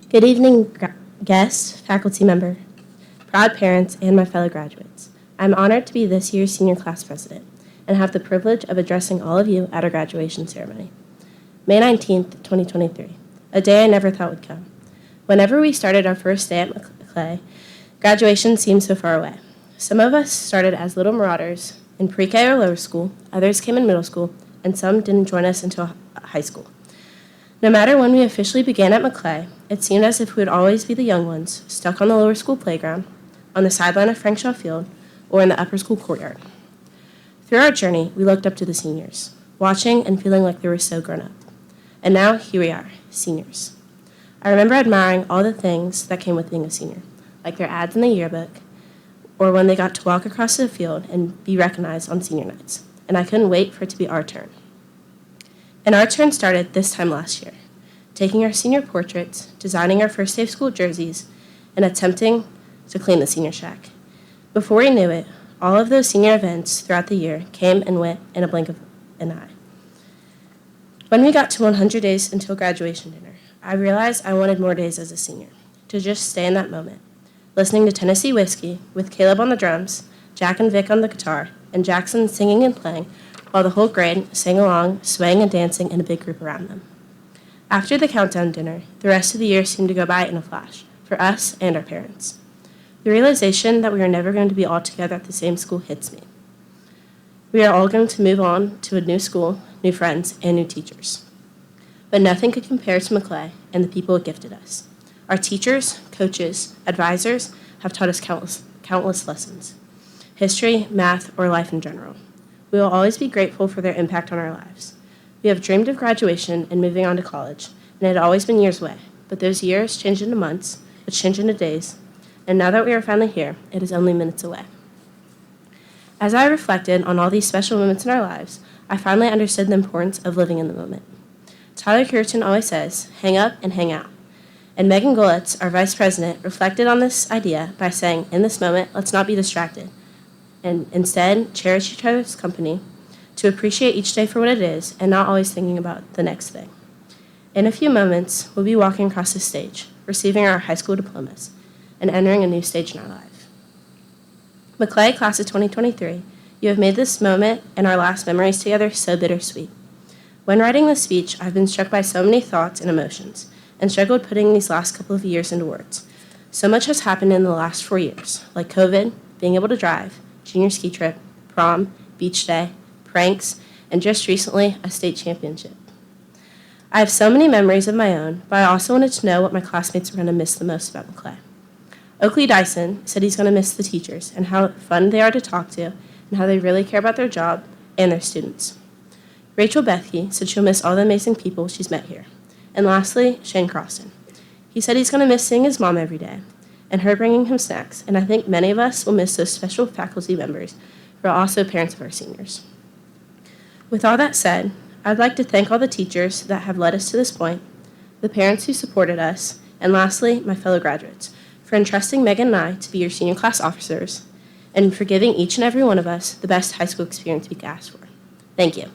Good evening, guests, faculty member, proud parents, and my fellow graduates. I'm honored to be this year's senior class president and have the privilege of addressing all of you at our graduation ceremony. May 19th, 2023, a day I never thought would come. Whenever we started our first day at Maclay, graduation seemed so far away. Some of us started as little marauders in pre-K or lower school, others came in middle school, and some didn't join us until high school. No matter when we officially began at Maclay, it seemed as if we would always be the young ones, stuck on the lower school playground, on the sideline of Frank Shaw Field, or in the upper school courtyard. Through our journey, we looked up to the seniors, watching and feeling like they were so grown up. And now, here we are, seniors. I remember admiring all the things that came with being a senior, like their ads in the yearbook, or when they got to walk across the field and be recognized on senior nights. And I couldn't wait for it to be our turn. And our turn started this time last year, taking our senior portraits, designing our first day of school jerseys, and attempting to clean the senior shack. Before we knew it, all of those senior events throughout the year came and went in a blink of an eye. When we got to 100 days until graduation dinner, I realized I wanted more days as a senior, to just stay in that moment, listening to Tennessee Whiskey with Caleb on the drums, Jack and Vic on the guitar, and Jackson singing and playing, while the whole grade sang along, swaying and dancing in a big group around them. After the countdown dinner, the rest of the year seemed to go by in a flash, for us and our parents. The realization that we are never going to be all together at the same school hits me. We are all going to move on to a new school, new friends, and new teachers. But nothing could compare to Maclay and the people it gifted us. Our teachers, coaches, advisors have taught us countless lessons. History, math, or life in general. We will always be grateful for their impact on our lives. We have dreamed of graduation and moving on to college, and it had always been years away, but those years changed into months, which changed into days, and now that we are finally here, it is only minutes away. As I reflected on all these special moments in our lives, I finally understood the importance of living in the moment. Tyler Curtin always says, hang up and hang out. And Megan Golitz, our vice president, reflected on this idea by saying, in this moment, let's not be distracted, and instead cherish each other's company, to appreciate each day for what it is and not always thinking about the next thing. In a few moments, we'll be walking across the stage, receiving our high school diplomas, and entering a new stage in our life. Maclay, class of 2023, you have made this moment and our last memories together so bittersweet. When writing this speech, I've been struck by so many thoughts and emotions, and struggled putting these last couple of years into words. So much has happened in the last 4 years, like COVID, being able to drive, junior ski trip, prom, beach day, pranks, and just recently, a state championship. I have so many memories of my own, but I also wanted to know what my classmates were going to miss the most about Maclay. Oakley Dyson said he's going to miss the teachers and how fun they are to talk to and how they really care about their job and their students. Rachel Bethke said she'll miss all the amazing people she's met here. And lastly, Shane Croston. He said he's going to miss seeing his mom every day and her bringing him snacks, and I think many of us will miss those special faculty members who are also parents of our seniors. With all that said, I'd like to thank all the teachers that have led us to this point, the parents who supported us, and lastly, my fellow graduates, for entrusting Megan and I to be your senior class officers, and for giving each and every one of us the best high school experience we could ask for. Thank you.